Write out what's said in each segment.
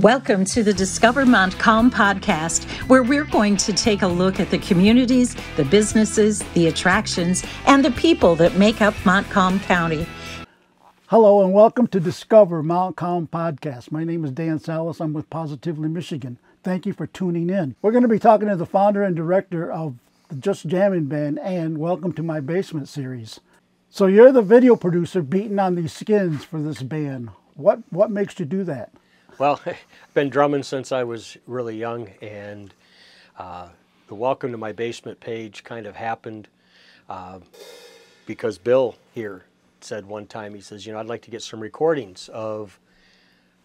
Welcome to the Discover Montcalm podcast, where we're going to take a look at the communities, the businesses, the attractions, and the people that make up Montcalm County. Hello and welcome to Discover Montcalm podcast. My name is Dan Salas. I'm with Positively Michigan. Thank you for tuning in. We're going to be talking to the founder and director of the Jus Jammin band and Welcome to My Basement series. So you're the video producer beating on these skins for this band. What makes you do that? Well, I've been drumming since I was really young, and the Welcome to My Basement page kind of happened because Bill here said one time, he says, I'd like to get some recordings of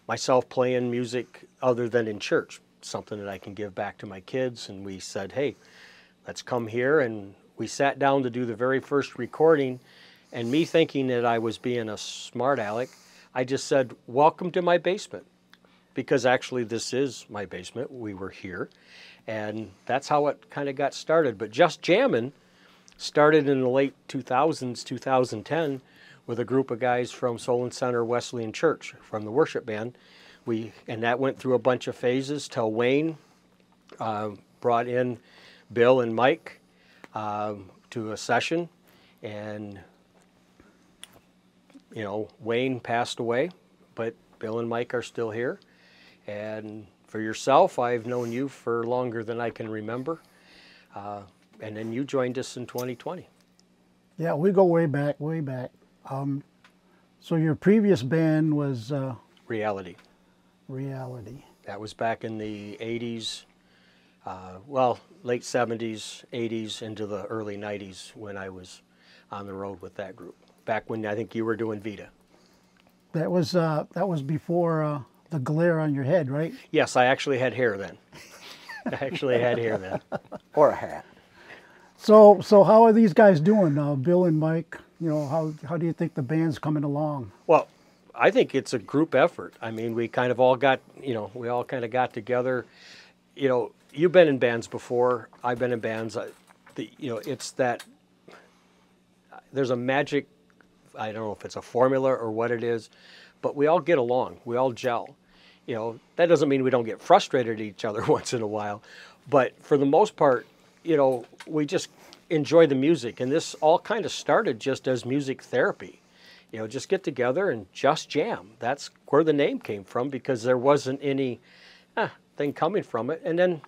myself playing music other than in church, something that I can give back to my kids. And we said, hey, let's come here. And we sat down to do the very first recording, and me thinking that I was being a smart aleck, I just said, welcome to my basement. Because actually this is my basement. We were here, and that's how it kind of got started. But Jus Jammin started in the late 2000s, 2010, with a group of guys from Solon Center Wesleyan Church, from the worship band. And that went through a bunch of phases till Wayne brought in Bill and Mike to a session, and Wayne passed away, but Bill and Mike are still here. And for yourself, I've known you for longer than I can remember. And then you joined us in 2020. Yeah, we go way back, way back. So your previous band was... Reality. Reality. That was back in the 80s, late 70s, 80s, into the early 90s when I was on the road with that group. Back when I think you were doing Vita. That was before... the glare on your head, right? Yes, I actually had hair then. Or a hat. So how are these guys doing now, Bill and Mike? How do you think the band's coming along? Well, I think it's a group effort. I mean, we kind of all got, we all kind of got together. You've been in bands before. I've been in bands. It's that there's a magic, I don't know if it's a formula or what it is, but we all get along. We all gel. That doesn't mean we don't get frustrated at each other once in a while. But for the most part, we just enjoy the music. And this all kind of started just as music therapy. Just get together and just jam. That's where the name came from, because there wasn't any thing coming from it. And then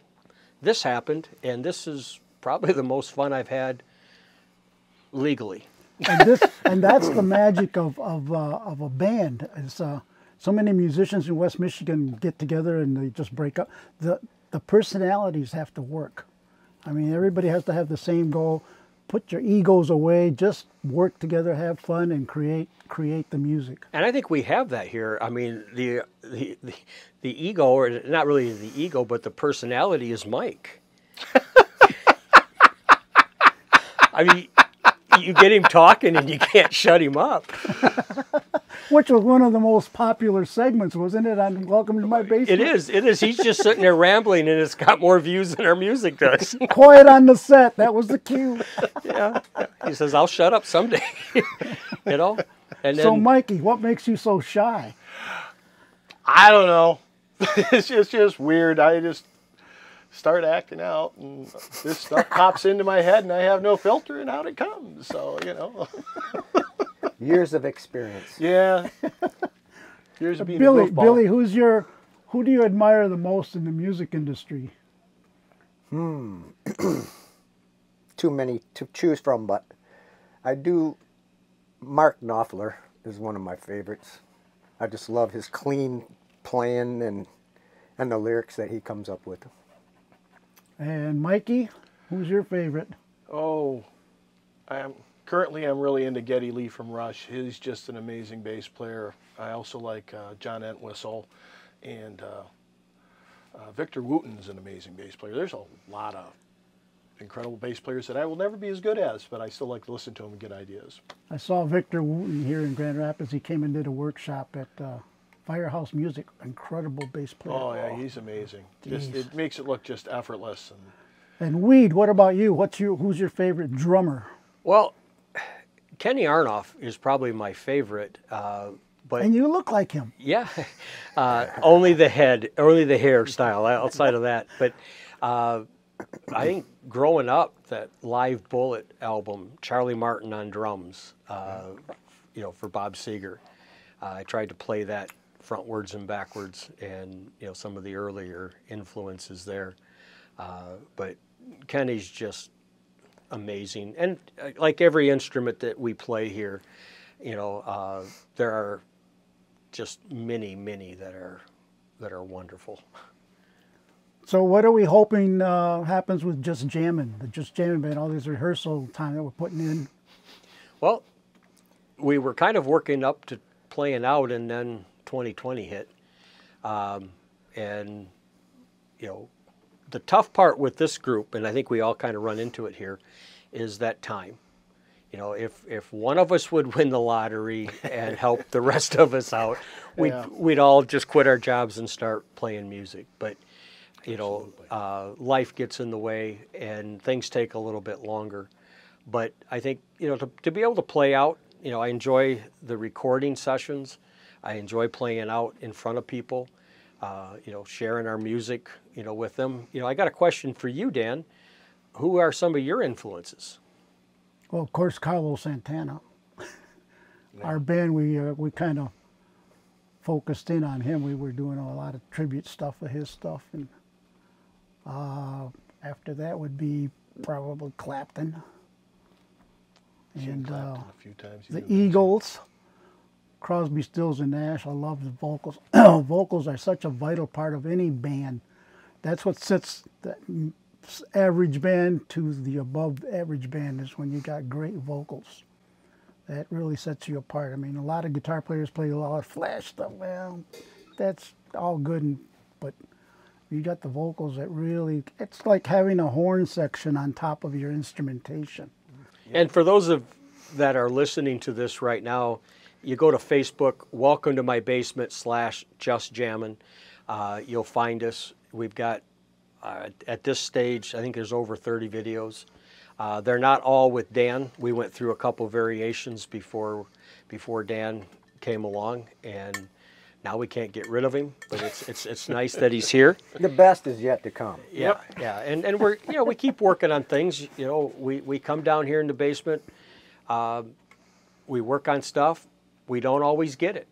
this happened, and this is probably the most fun I've had legally. And that's the magic of a band. It's, so many musicians in West Michigan get together and they just break up. The personalities have to work. I mean, everybody has to have the same goal. Put your egos away. Just work together, have fun, and create the music. And I think we have that here. I mean, the ego, or not really the ego, but the personality is Mike. I mean. You get him talking and you can't shut him up. Which was one of the most popular segments, wasn't it, on Welcome to My Basement? It is. He's just sitting there rambling, and it's got more views than our music does. Quiet on the set. That was the cue. Yeah. He says, I'll shut up someday. And then, so, Mikey, what makes you so shy? I don't know. It's just weird. I just start acting out, and this stuff pops into my head, and I have no filter, and out it comes. So, Years of experience. Yeah. Years of being Billy, a goofball. Billy, who do you admire the most in the music industry? Too many to choose from, but I do. Mark Knopfler is one of my favorites. I just love his clean playing and the lyrics that he comes up with. And Mikey, who's your favorite? Oh, I'm really into Geddy Lee from Rush. He's just an amazing bass player. I also like John Entwistle, and Victor Wooten's an amazing bass player. There's a lot of incredible bass players that I will never be as good as, but I still like to listen to them and get ideas. I saw Victor Wooten here in Grand Rapids. He came and did a workshop at Firehouse Music. Incredible bass player. Oh yeah, he's amazing. It makes it look just effortless. And Weed, what about you? Who's your favorite drummer? Well, Kenny Arnoff is probably my favorite, And you look like him. Yeah, only the hairstyle outside of that. But I think growing up, that Live Bullet album, Charlie Martin on drums, you know, for Bob Seger, I tried to play that frontwards and backwards, and you know, some of the earlier influences there. But Kenny's just amazing, and like every instrument that we play here, you know, there are just many that are wonderful. So what are we hoping happens with Jus Jammin, the Jus Jammin band, all this rehearsal time that we're putting in? Well, we were kind of working up to playing out, and then 2020 hit. And, you know, the tough part with this group, and I think we all kind of run into it here, is that time. You know, if one of us would win the lottery and help the rest of us out, we'd all just quit our jobs and start playing music. But, you know, life gets in the way and things take a little bit longer. But I think, you know, to be able to play out, you know, I enjoy the recording sessions. I enjoy playing out in front of people, you know, sharing our music, you know, with them. You know, I got a question for you, Dan. Who are some of your influences? Well, of course, Carlos Santana. Our band, we kind of focused in on him. We were doing a lot of tribute stuff with his stuff, and after that would be probably Clapton. And Clapton a few times. the Eagles, Crosby, Stills, and Nash. I love the vocals. Vocals are such a vital part of any band. That's what sets the average band to the above average band, is when you got great vocals. That really sets you apart. I mean, a lot of guitar players play a lot of flash stuff. Well, that's all good, but you got the vocals that really, it's like having a horn section on top of your instrumentation. And for those that are listening to this right now, you go to Facebook, Welcome to My Basement / Jus Jammin. You'll find us. We've got, at this stage, I think there's over 30 videos. They're not all with Dan. We went through a couple variations before Dan came along, and now we can't get rid of him. But it's nice that he's here. The best is yet to come. Yeah, yeah, and we're, you know, we keep working on things. You know, we come down here in the basement. We work on stuff. We don't always get it,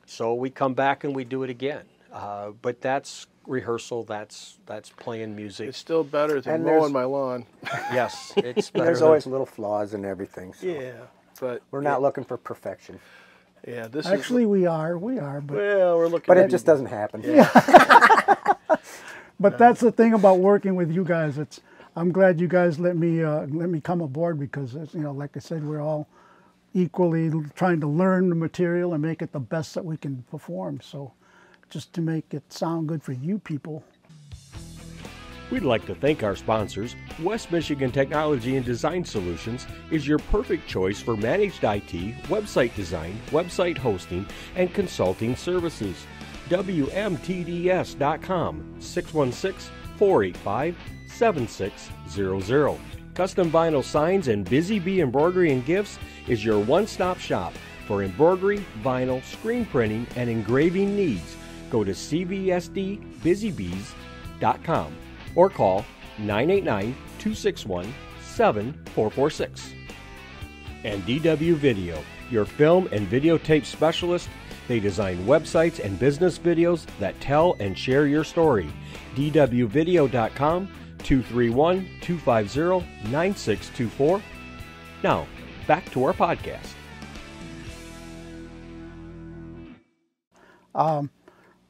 so we come back and we do it again. But that's rehearsal. That's playing music. It's still better than mowing my lawn. Yes, it's better. There's always little flaws in everything. So Yeah, but we're not looking for perfection. yeah, this Actually, is, we are, but well, we're looking. But at it just doesn't happen. but that's the thing about working with you guys. I'm glad you guys let me come aboard, because you know, like I said, we're all equally trying to learn the material and make it the best that we can perform. So just to make it sound good for you people. We'd like to thank our sponsors. West Michigan Technology and Design Solutions is your perfect choice for managed IT, website design, website hosting, and consulting services. WMTDS.com, 616-485-7600. Custom vinyl signs and Busy Bee Embroidery and Gifts is your one-stop shop for embroidery, vinyl, screen printing, and engraving needs. Go to cvsdbusybees.com or call 989-261-7446. And DW Video, your film and videotape specialist. They design websites and business videos that tell and share your story. dwvideo.com, 231-250-9624. Now, back to our podcast.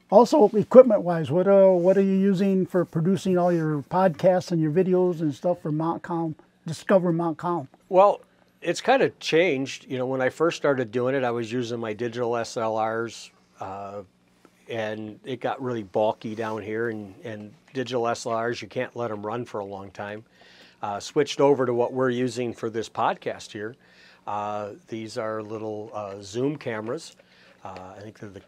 Also, equipment-wise, what are you using for producing all your podcasts and your videos and stuff for Montcalm, Discover Montcalm? Well, it's kind of changed. You know, when I first started doing it, I was using my digital SLRs, and it got really bulky down here, and digital SLRs, you can't let them run for a long time. Switched over to what we're using for this podcast here. These are little zoom cameras. I think they're the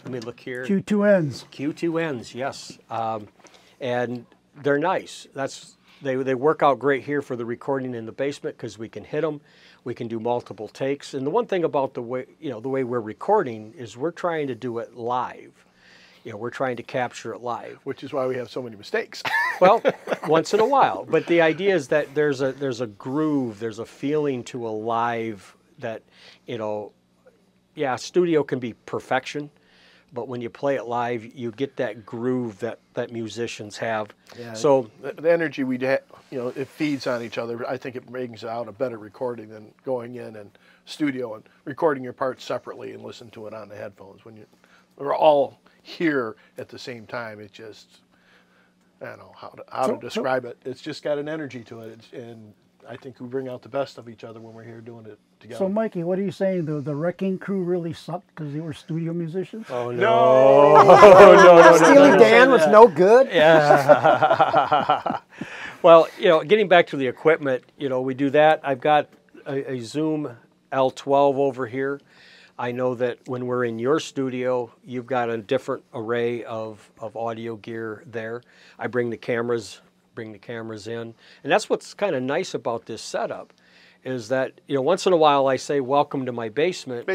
let me look here. Q2Ns. Q2Ns, yes. And they're nice. That's They work out great here for the recording in the basement because we can hit them, we can do multiple takes. And the one thing about the way we're recording is we're trying to do it live. We're trying to capture it live, which is why we have so many mistakes. Well, once in a while. But the idea is that there's a groove, there's a feeling to a live that, studio can be perfection. But when you play it live, you get that groove that musicians have. Yeah, so the energy it feeds on each other. I think it brings out a better recording than going in and studio and recording your parts separately and listen to it on the headphones. When we're all here at the same time, it just, I don't know how to describe it. It's just got an energy to it, and I think we bring out the best of each other when we're here doing it together. So, Mikey, what are you saying? The Wrecking Crew really sucked because they were studio musicians? Oh, no. No. Steely Dan was no good? Yeah. Well, getting back to the equipment, we do that. I've got a Zoom L12 over here. I know that when we're in your studio, you've got a different array of audio gear there. I bring the cameras in. And that's what's kind of nice about this setup is that, once in a while I say, welcome to my basement.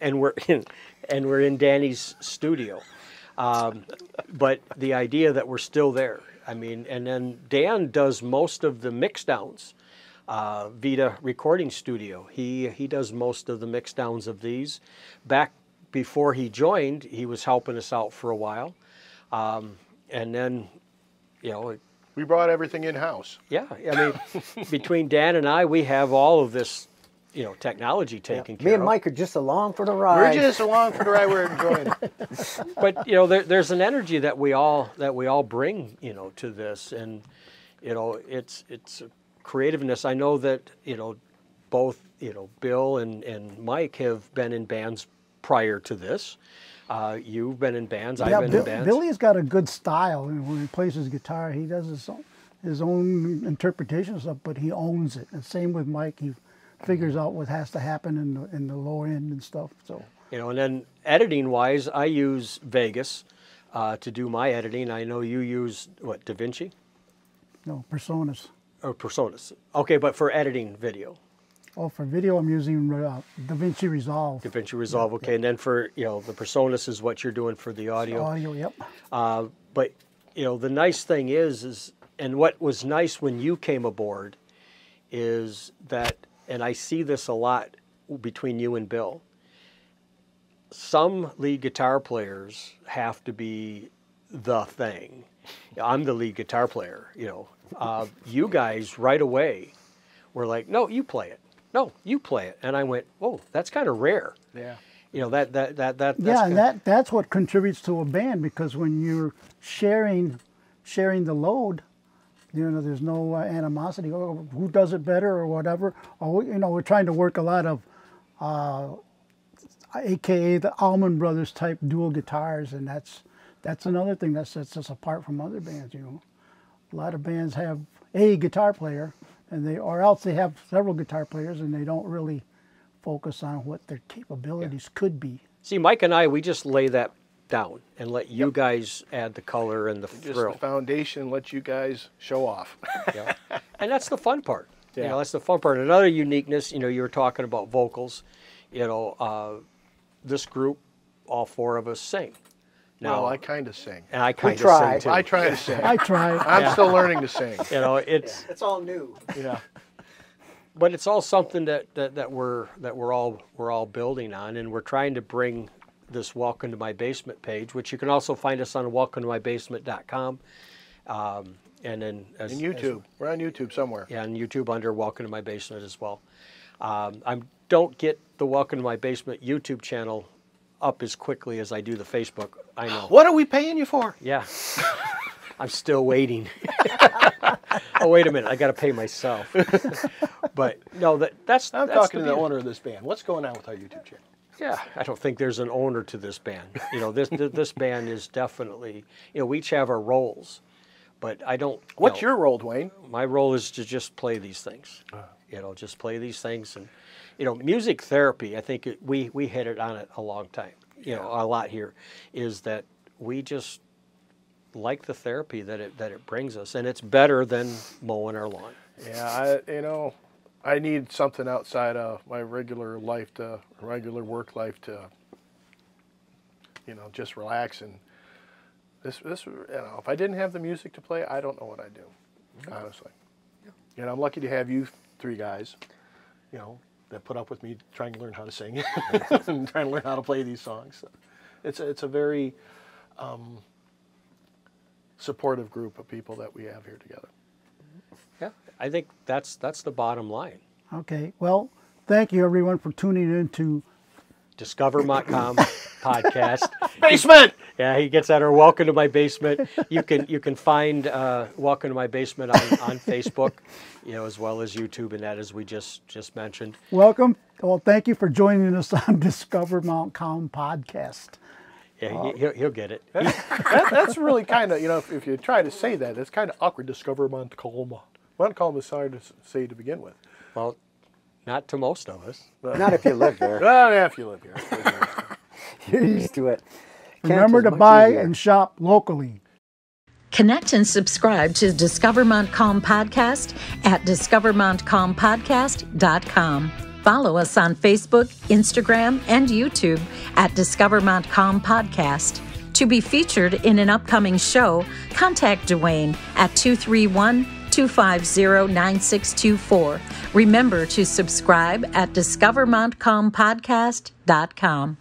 And we're in Danny's studio. But the idea that we're still there. I mean, and then Dan does most of the mix downs. Vita Recording Studio. He does most of the mix downs of these. Back before he joined, he was helping us out for a while. And then, we brought everything in-house. Yeah, I mean, between Dan and I, we have all of this, technology taken care of. Me and Mike are just along for the ride. We're just along for the ride. We're enjoying it. But there's an energy that we all bring, to this, and it's creativeness. I know that both Bill and Mike have been in bands prior to this. You've been in bands. I've been in bands. Billy's got a good style. When he plays his guitar, he does his own interpretation of stuff, but he owns it. And same with Mike. He figures out what has to happen in the low end and stuff. So and then editing wise, I use Vegas to do my editing. I know you use what, DaVinci? No, Personas. Or Personas. Okay, but for editing video. Oh, for video, I'm using DaVinci Resolve. DaVinci Resolve, okay. And then for, the Personas is what you're doing for the audio. Audio, yep. But, the nice thing is, and what was nice when you came aboard is that, and I see this a lot between you and Bill, some lead guitar players have to be the thing. I'm the lead guitar player, you guys right away were like, no, you play it. No, you play it. And I went, oh, that's kind of rare. Yeah. That's what contributes to a band, because when you're sharing the load, there's no animosity. Oh, who does it better or whatever. Or, we're trying to work a lot of, AKA the Allman Brothers type dual guitars, and that's another thing that sets us apart from other bands. A lot of bands have a guitar player, or else they have several guitar players, and they don't really focus on what their capabilities could be. See, Mike and I, we just lay that down and let you guys add the color and the thrill. Just the foundation, let you guys show off. Yeah. And that's the fun part. Yeah. That's the fun part. Another uniqueness, you were talking about vocals. This group, all four of us sing. Now, I kind of sing. And I kind of sing too. I try to sing. I try. I'm still learning to sing. It's all new. Yeah. But it's all something that we're all building on, and we're trying to bring this Welcome to My Basement page, which you can also find us on welcometomybasement.com. And then in YouTube. We're on YouTube somewhere. Yeah, on YouTube under Welcome to My Basement as well. I don't get the Welcome to My Basement YouTube channel up as quickly as I do the Facebook. I know. What are we paying you for? Yeah. I'm still waiting. Oh, wait a minute. I got to pay myself. But no, that's I'm talking to the owner of this band. What's going on with our YouTube channel? Yeah, I don't think there's an owner to this band. This band is definitely, we each have our roles, but I don't. What's your role, Duane? My role is to just play these things. Just play these things, and music therapy. I think we hit it on it a long time. A lot here is that we just like the therapy that it brings us, and it's better than mowing our lawn. Yeah, I need something outside of my regular work life to, just relax. And this, if I didn't have the music to play, I don't know what I'd do, honestly. And I'm lucky to have you three guys, that put up with me trying to learn how to sing and trying to learn how to play these songs. So it's a very supportive group of people that we have here together. Yeah, I think that's the bottom line. Okay, well, thank you everyone for tuning in to Discover Montcalm podcast. Basement! Yeah, he gets at our Welcome to My Basement. You can find Welcome to My Basement on Facebook, as well as YouTube and that, as we just mentioned. Welcome. Well, thank you for joining us on Discover Montcalm podcast. Yeah, he'll get it. That's really kind of, if you try to say that, it's kind of awkward. Discover Montcalm. Montcalm is hard to say to begin with. Well, not to most of us. Not if you live there. Well, yeah, if you live here. You're used to it. Remember to buy and shop locally. Connect and subscribe to Discover Montcalm Podcast at discovermontcalmpodcast.com. Follow us on Facebook, Instagram, and YouTube at Discover Montcalm Podcast. To be featured in an upcoming show, contact Duane at 231-250-9624. Remember to subscribe at discovermontcalmpodcast.com.